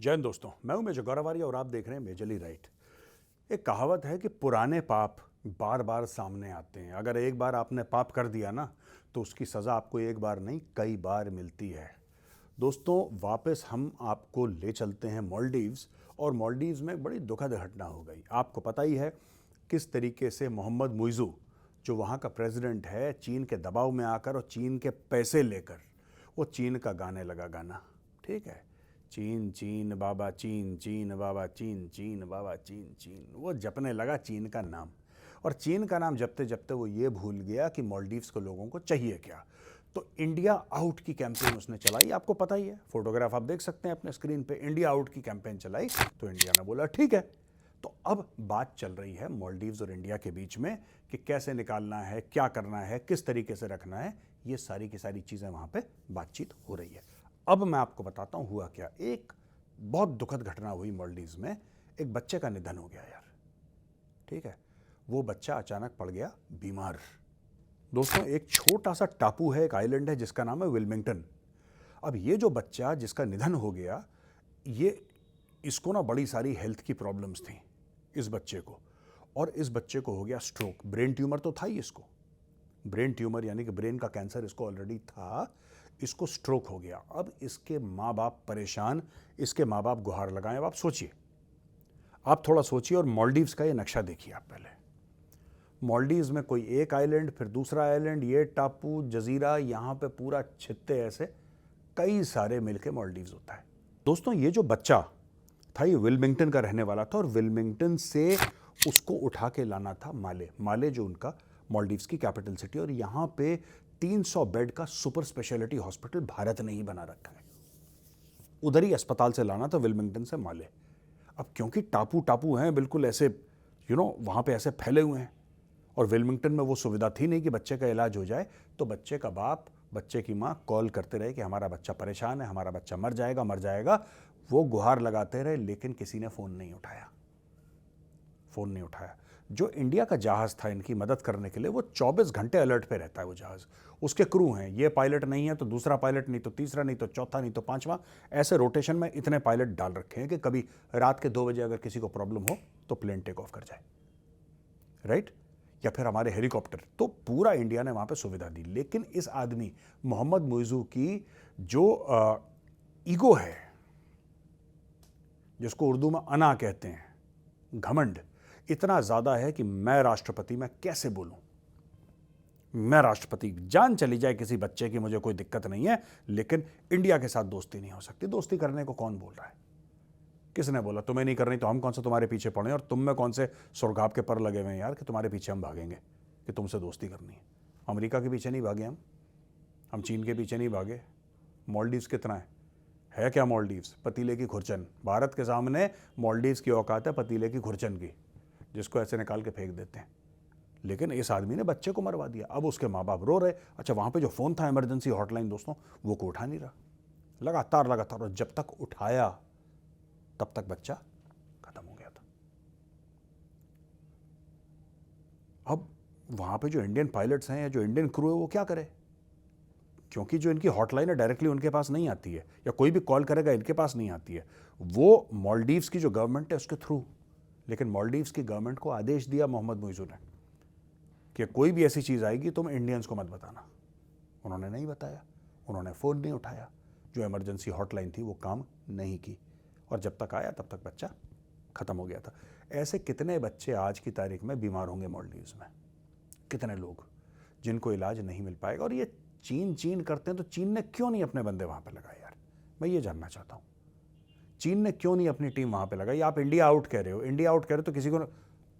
जय हिंद दोस्तों, मैं हूं मेजर गौरव आर्य और आप देख रहे हैं मेजरली राइट। एक कहावत है कि पुराने पाप बार बार सामने आते हैं। अगर एक बार आपने पाप कर दिया ना तो उसकी सज़ा आपको एक बार नहीं कई बार मिलती है। दोस्तों, वापस हम आपको ले चलते हैं मालदीव्स, और मालदीव्स में एक बड़ी दुखद घटना हो गई। आपको पता ही है किस तरीके से मोहम्मद मुइज़ू, जो वहाँ का प्रेसिडेंट है, चीन के दबाव में आकर और चीन के पैसे लेकर वो चीन का गाने लगा गाना। ठीक है, चीन चीन बाबा चीन, चीन बाबा चीन, चीन बाबा चीन, चीन। वो जपने लगा चीन का नाम, और चीन का नाम जपते जपते वो ये भूल गया कि मालदीव्स के लोगों को चाहिए क्या। तो इंडिया आउट की कैंपेन उसने चलाई। आपको पता ही है, फोटोग्राफ आप देख सकते हैं अपने स्क्रीन पे। इंडिया आउट की कैंपेन चलाई तो इंडिया ने बोला ठीक है। तो अब बात चल रही है मालदीव्स और इंडिया के बीच में कि कैसे निकालना है, क्या करना है, किस तरीके से रखना है। ये सारी की सारी चीज़ें वहाँ पे बातचीत हो रही है। अब मैं आपको बताता हूँ हुआ क्या। एक बहुत दुखद घटना हुई मालदीव्स में। एक बच्चे का निधन हो गया यार। ठीक है, वो बच्चा अचानक पड़ गया बीमार। दोस्तों, एक छोटा सा टापू है, एक आइलैंड है जिसका नाम है विल्मिंगटन। अब ये जो बच्चा जिसका निधन हो गया, ये इसको ना बड़ी सारी हेल्थ की प्रॉब्लम्स थी इस बच्चे को। और इस बच्चे को हो गया स्ट्रोक। ब्रेन ट्यूमर तो था ही इसको, ब्रेन ट्यूमर यानी कि ब्रेन का कैंसर इसको ऑलरेडी था। इसको स्ट्रोक हो गया। अब इसके माँ बाप परेशान, इसके माँ बाप गुहार लगाएं। अब आप सोचिए, आप थोड़ा सोचिए और मालदीव्स का ये नक्शा देखिए आप पहले। मालदीव्स में कोई एक आइलैंड, फिर दूसरा आइलैंड, ये टापू, जजीरा, यहाँ पे पूरा छित्ते, ऐसे कई सारे मिलके मालदीव्स होता है। दोस्तों, ये जो बच्चा था ये विल्मिंगटन का रहने वाला था, और विल्मिंगटन से उसको उठा के लाना था माले। माले जो उनका मालदीव्स की कैपिटल सिटी, और यहाँ पे 300 बेड का सुपर स्पेशलिटी हॉस्पिटल भारत ने ही बना रखा है। उधर ही अस्पताल से लाना था विल्मिंगटन से माले। अब क्योंकि टापू टापू हैं बिल्कुल ऐसे, वहाँ पे ऐसे फैले हुए हैं, और विल्मिंगटन में वो सुविधा थी नहीं कि बच्चे का इलाज हो जाए। तो बच्चे का बाप, बच्चे की माँ कॉल करते रहे कि हमारा बच्चा परेशान है, हमारा बच्चा मर जाएगा, मर जाएगा। वो गुहार लगाते रहे, लेकिन किसी ने फ़ोन नहीं उठाया, फ़ोन नहीं उठाया। जो इंडिया का जहाज़ था इनकी मदद करने के लिए, वो 24 घंटे अलर्ट पे रहता है वो जहाज़। उसके क्रू हैं, ये पायलट नहीं है तो दूसरा पायलट, नहीं तो तीसरा, नहीं तो चौथा, नहीं तो पांचवा, ऐसे रोटेशन में इतने पायलट डाल रखे हैं कि कभी रात के 2 बजे अगर किसी को प्रॉब्लम हो तो प्लेन टेक ऑफ कर जाए, राइट। या फिर हमारे हेलीकॉप्टर। तो पूरा इंडिया ने वहाँ पे सुविधा दी। लेकिन इस आदमी मोहम्मद मुइज़ू की जो ईगो है, जिसको उर्दू में अना कहते हैं, घमंड, इतना ज़्यादा है कि मैं राष्ट्रपति, मैं कैसे बोलूं, मैं राष्ट्रपति, जान चली जाए किसी बच्चे की, मुझे कोई दिक्कत नहीं है, लेकिन इंडिया के साथ दोस्ती नहीं हो सकती। दोस्ती करने को कौन बोल रहा है? किसने बोला? तुम्हें नहीं करनी तो हम कौन सा तुम्हारे पीछे पड़े, और तुम में कौन से सुरगाब के पर लगे हुए हैं यार कि तुम्हारे पीछे हम भागेंगे कि तुमसे दोस्ती करनी है। अमेरिका के पीछे नहीं भागे हम चीन के पीछे नहीं भागे। मालदीव्स कितना है क्या मालदीव्स? पतीले की खुरचन। भारत के सामने मालदीव्स की औकात है पतीले की खुरचन की, जिसको ऐसे निकाल के फेंक देते हैं। लेकिन इस आदमी ने बच्चे को मरवा दिया। अब उसके माँ बाप रो रहे। अच्छा, वहाँ पे जो फ़ोन था इमरजेंसी हॉटलाइन दोस्तों, वो को उठा नहीं रहा, लगातार लगातार, और जब तक उठाया तब तक बच्चा खत्म हो गया था। अब वहाँ पे जो इंडियन पायलट्स हैं या जो इंडियन क्रू है वो क्या करे? क्योंकि जो इनकी हॉटलाइन है डायरेक्टली उनके पास नहीं आती है, या कोई भी कॉल करेगा इनके पास नहीं आती है, वो मालदीव्स की जो गवर्नमेंट है उसके थ्रू। लेकिन मालदीव्स की गवर्नमेंट को आदेश दिया मोहम्मद मुइज़ू ने कि कोई भी ऐसी चीज़ आएगी तुम इंडियंस को मत बताना। उन्होंने नहीं बताया, उन्होंने फ़ोन नहीं उठाया, जो इमरजेंसी हॉटलाइन थी वो काम नहीं की, और जब तक आया तब तक बच्चा ख़त्म हो गया था। ऐसे कितने बच्चे आज की तारीख में बीमार होंगे मालदीव्स में, कितने लोग जिनको इलाज नहीं मिल पाएगा। और ये चीन चीन करते हैं, तो चीन ने क्यों नहीं अपने बंदे वहाँ पे लगाए यार? मैं ये जानना चाहता हूँ, चीन ने क्यों नहीं अपनी टीम वहाँ पे लगाई? आप इंडिया आउट कह रहे हो, इंडिया आउट कह रहे हो तो किसी को,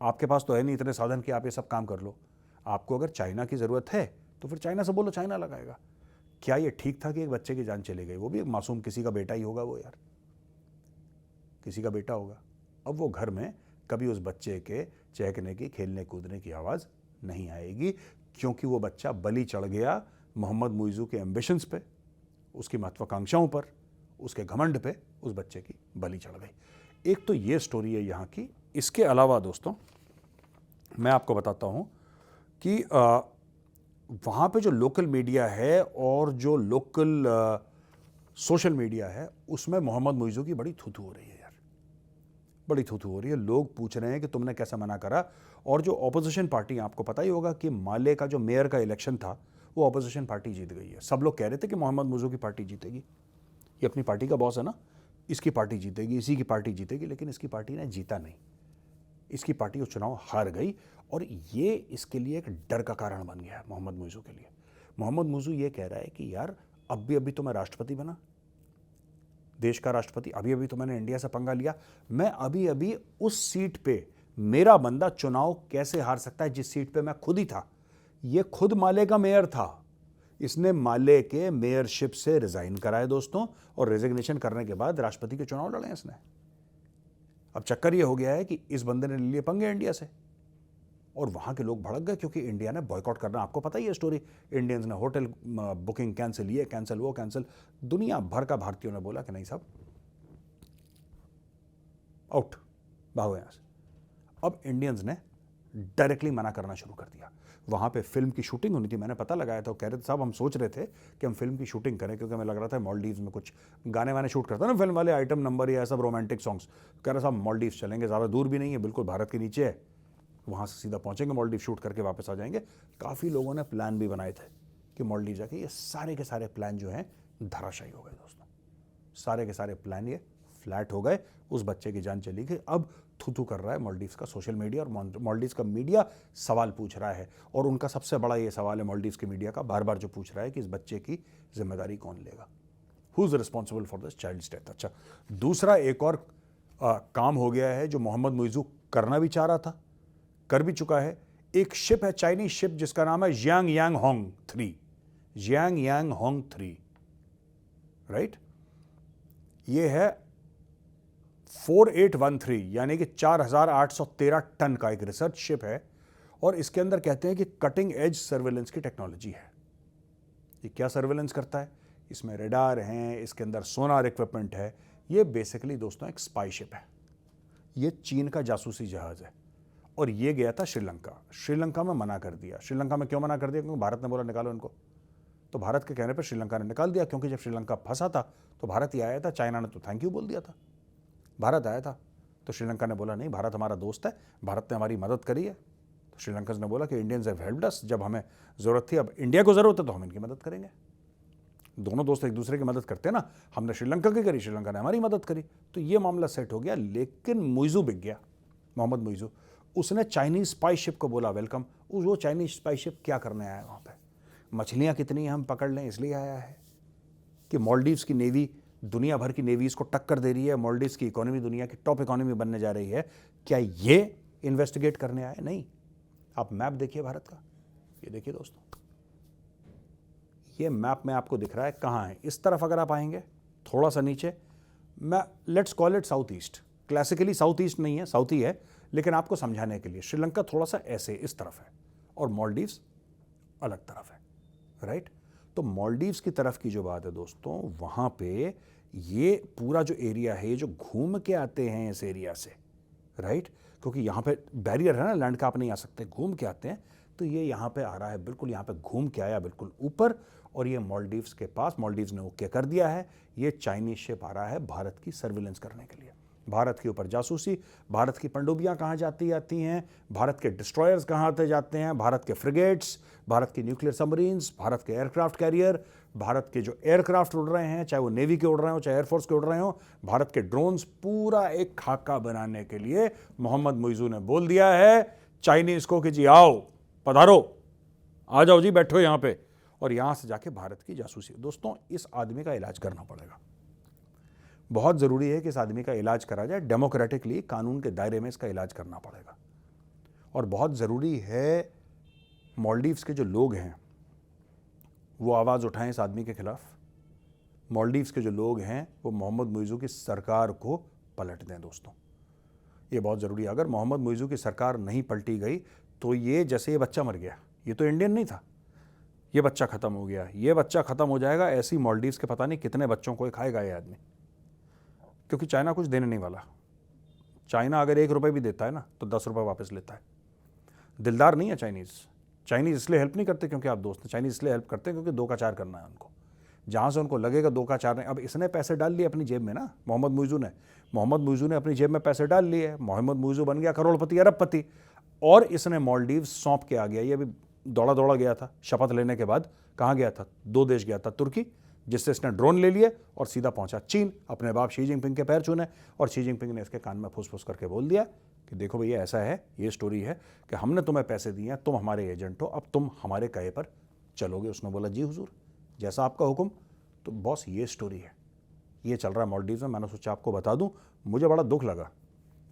आपके पास तो है नहीं इतने साधन कि आप ये सब काम कर लो। आपको अगर चाइना की ज़रूरत है तो फिर चाइना से बोलो, चाइना लगाएगा। क्या ये ठीक था कि एक बच्चे की जान चली गई? वो भी एक मासूम, किसी का बेटा ही होगा वो यार, किसी का बेटा होगा। अब वो घर में कभी उस बच्चे के चहकने की, खेलने कूदने की आवाज़ नहीं आएगी, क्योंकि वो बच्चा बलि चढ़ गया मोहम्मद मुइज़ू के एम्बिशंस पे, उसकी महत्वाकांक्षाओं पर, उसके घमंड पे उस बच्चे की बलि चढ़ गई। एक तो ये स्टोरी है यहाँ की। इसके अलावा दोस्तों मैं आपको बताता हूँ कि वहाँ पे जो लोकल मीडिया है और जो लोकल सोशल मीडिया है, उसमें मोहम्मद मुइज़ू की बड़ी थू-थू हो रही है यार, बड़ी थू-थू हो रही है। लोग पूछ रहे हैं कि तुमने कैसे मना करा। और जो ऑपोजिशन पार्टी, आपको पता ही होगा कि माले का जो मेयर का इलेक्शन था वो ऑपोजिशन पार्टी जीत गई है। सब लोग कह रहे थे कि मोहम्मद मुइज़ू की पार्टी जीतेगी, ये अपनी पार्टी का बॉस है ना, इसकी पार्टी जीतेगी, इसी की पार्टी जीतेगी, लेकिन इसकी पार्टी ने जीता नहीं। इसकी पार्टी वो चुनाव हार गई और ये इसके लिए एक डर का कारण बन गया है मोहम्मद मुइज़ू के लिए। मोहम्मद मुइज़ू ये कह रहा है कि यार अभी तो मैं राष्ट्रपति बना, देश का राष्ट्रपति, अभी तो मैंने इंडिया से पंगा लिया, मैं अभी उस सीट पे मेरा बंदा चुनाव कैसे हार सकता है जिस सीट पे मैं खुद ही था। ये खुद माले का मेयर था, इसने माले के मेयरशिप से रिजाइन कराए दोस्तों, और रेजिग्नेशन करने के बाद राष्ट्रपति के चुनाव लड़े इसने। अब चक्कर ये हो गया है कि इस बंदे ने लिए पंगे इंडिया से, और वहां के लोग भड़क गए क्योंकि इंडिया ने बॉयकॉट करना, आपको पता ही है स्टोरी, इंडियंस ने होटल बुकिंग कैंसिल, ये कैंसिल, वो कैंसिल। दुनिया भर का भारतीयों ने बोला कि नहीं साहब, आउट, भागो यहां से। अब इंडियंस ने डायरेक्टली मना करना शुरू कर दिया। वहाँ पे फिल्म की शूटिंग होनी थी, मैंने पता लगाया था, कह रहे थे साहब हम सोच रहे थे कि हम फिल्म की शूटिंग करें, क्योंकि हमें लग रहा था मालदीव्स में कुछ गाने वाने शूट करता है ना फिल्म वाले, आइटम नंबर या सब रोमांटिक सॉन्ग्स। कह रहे साहब मालदीव्स चलेंगे, ज़्यादा दूर भी नहीं है, बिल्कुल भारत के नीचे है, वहाँ से सीधा पहुँचेंगे मालदीव, शूट करके वापस आ जाएंगे। काफ़ी लोगों ने प्लान भी बनाए थे कि मालदीव जाके, ये सारे के सारे प्लान जो हैं धराशायी हो गए दोस्तों, सारे के सारे प्लान ये फ्लैट हो गए, उस बच्चे की जान चली गई। अब थू कर रहा है मालदीव्स का सोशल मीडिया, और मालदीव्स का मीडिया सवाल पूछ रहा है, और उनका सबसे बड़ा ये सवाल है मालदीव्स के मीडिया का, बार बार जो पूछ रहा है कि इस बच्चे की जिम्मेदारी कौन लेगा, who is responsible for this child's death. अच्छा, दूसरा एक और काम हो गया है जो मोहम्मद मुइज़ू करना भी चाह रहा था, कर भी चुका है। एक शिप है, चाइनीज शिप, जिसका नाम है जियांग यांग होंग 3, जियांग यांग होंग 3, राइट। ये है 4813 यानी कि 4813 टन का एक रिसर्च शिप है, और इसके अंदर कहते हैं कि कटिंग एज सर्वेलेंस की टेक्नोलॉजी है। ये क्या सर्वेलेंस करता है, इसमें रेडार हैं, इसके अंदर सोनार इक्विपमेंट है। ये बेसिकली दोस्तों एक स्पाई शिप है, ये चीन का जासूसी जहाज है, और ये गया था श्रीलंका। श्रीलंका में मना कर दिया। श्रीलंका में क्यों मना कर दिया, क्योंकि भारत ने बोला निकालो इनको, तो भारत के कहने पर श्रीलंका ने निकाल दिया, क्योंकि जब श्रीलंका फंसा था तो भारत ही आया था, चाइना ने तो थैंक यू बोल दिया था, भारत आया था, तो श्रीलंका ने बोला नहीं, भारत हमारा दोस्त है, भारत ने हमारी मदद करी है। तो श्रीलंकन्स ने बोला कि इंडियंस हैव हेल्प्ड अस, जब हमें ज़रूरत थी, अब इंडिया को ज़रूरत है तो हम इनकी मदद करेंगे। दोनों दोस्त एक दूसरे की मदद करते हैं ना, हमने श्रीलंका की करी, श्रीलंका ने हमारी मदद करी, तो ये मामला सेट हो गया। लेकिन मुइज़ू बिक गया, मोहम्मद मुइज़ू, उसने चाइनीज स्पाई शिप को बोला वेलकम। वो चाइनीज स्पाई शिप क्या करने आया है वहाँ पे, मछलियाँ कितनी हम पकड़ लें इसलिए आया है, कि मालदीव्स की नेवी दुनिया भर की नेवीज को टक्कर दे रही है, मालदीव्स की इकोनॉमी दुनिया की टॉप इकोनॉमी बनने जा रही है, क्या ये इन्वेस्टिगेट करने आए? नहीं। आप मैप देखिए भारत का, ये देखिए दोस्तों, ये मैप में आपको दिख रहा है कहाँ है। इस तरफ अगर आप आएंगे थोड़ा सा नीचे, मैं let's call it south east, classically south east नहीं है, साउथ ही है, लेकिन आपको समझाने के लिए श्रीलंका थोड़ा सा ऐसे इस तरफ है, और मालदीव्स अलग तरफ है, राइट। तो मालदीव्स की तरफ की जो बात है दोस्तों, वहाँ पे ये पूरा जो एरिया है, ये जो घूम के आते हैं इस एरिया से, राइट, क्योंकि यहाँ पे बैरियर है ना, लैंड का आप नहीं आ सकते, घूम के आते हैं, तो ये यहाँ पे आ रहा है, बिल्कुल यहाँ पे घूम के आया बिल्कुल ऊपर, और ये मालदीव्स के पास, मालदीव्स ने ओके कर दिया है, ये चाइनीज शिप आ रहा है भारत की सर्विलेंस करने के लिए, भारत के ऊपर जासूसी, भारत की पनडुब्बियाँ कहाँ जाती हैं, भारत के डिस्ट्रॉयर्स कहाँ आते जाते हैं, भारत के फ्रिगेट्स, भारत की न्यूक्लियर सबमरीन्स, भारत के एयरक्राफ्ट कैरियर, भारत के जो एयरक्राफ्ट उड़ रहे हैं, चाहे वो नेवी के उड़ रहे हो, चाहे एयरफोर्स के उड़ रहे हो, भारत के ड्रोन्स, पूरा एक खाका बनाने के लिए मोहम्मद मुइज़ू ने बोल दिया है चाइनीज को कि जी आओ, पधारो, आ जाओ जी, बैठो यहाँ पे, और यहाँ से जाके भारत की जासूसी। दोस्तों, इस आदमी का इलाज करना पड़ेगा, बहुत ज़रूरी है कि इस आदमी का इलाज करा जाए, डेमोक्रेटिकली कानून के दायरे में इसका इलाज करना पड़ेगा, और बहुत ज़रूरी है मालदीव्स के जो लोग हैं वो आवाज़ उठाएं इस आदमी के खिलाफ। मालदीव्स के जो लोग हैं वो मोहम्मद मुइज़ू की सरकार को पलट दें दोस्तों, ये बहुत ज़रूरी है। अगर मोहम्मद मुइज़ू की सरकार नहीं पलटी गई तो ये जैसे ये बच्चा मर गया, ये तो इंडियन नहीं था, ये बच्चा ख़त्म हो गया, ये बच्चा ख़त्म हो जाएगा, ऐसी मालदीव्स के पता नहीं कितने बच्चों को खाएगा ये आदमी, क्योंकि चाइना कुछ देने नहीं वाला। चाइना अगर 1 रुपये भी देता है ना तो 10 रुपये वापस लेता है। दिलदार नहीं है चाइनीज़। चाइनीज़ इसलिए हेल्प नहीं करते क्योंकि आप दोस्त हैं, चाइनीज़ इसलिए हेल्प करते हैं क्योंकि 2 का 4 करना है उनको। जहाँ से उनको लगेगा 2 का 4 नहीं। अब इसने पैसे डाल लिए अपनी जेब में ना, मोहम्मद मुइज़ू ने अपनी जेब में पैसे डाल लिए। मोहम्मद मुइज़ू बन गया करोड़पति, अरबपति, और इसने मालदीव्स सौंप के आ गया। ये अभी दौड़ा दौड़ा गया था शपथ लेने के बाद। कहाँ गया था? 2 देश गया था, तुर्की जिससे इसने ड्रोन ले लिए, और सीधा पहुंचा चीन, अपने बाप शी जिनपिंग के पैर छूने। और शी जिनपिंग ने इसके कान में फुस-फुस करके बोल दिया कि देखो भैया ऐसा है, ये स्टोरी है कि हमने तुम्हें पैसे दिए हैं, तुम हमारे एजेंट हो, अब तुम हमारे कहे पर चलोगे। उसने बोला जी हुजूर, जैसा आपका हुक्म। तो बॉस ये स्टोरी है, ये चल रहा है मालदीव्स में। मैंने सोचा आपको बता दूं, मुझे बड़ा दुख लगा।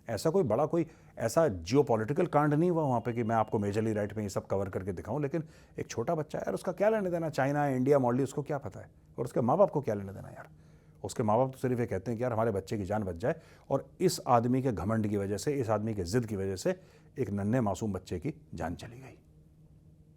ऐसा कोई ऐसा जियोपॉलिटिकल कांड नहीं हुआ वहाँ पे कि मैं आपको मेजरली राइट में ये सब कवर करके दिखाऊं, लेकिन एक छोटा बच्चा यार, उसका क्या लेने देना, चाइना, इंडिया, मालदीव, उसको क्या पता है? और उसके माँ बाप को क्या लेने देना यार? उसके माँ बाप तो सिर्फ ये कहते हैं कि यार हमारे बच्चे की जान बच जाए। और इस आदमी के घमंड की वजह से, इस आदमी के जिद की वजह से एक नन्हे मासूम बच्चे की जान चली गई।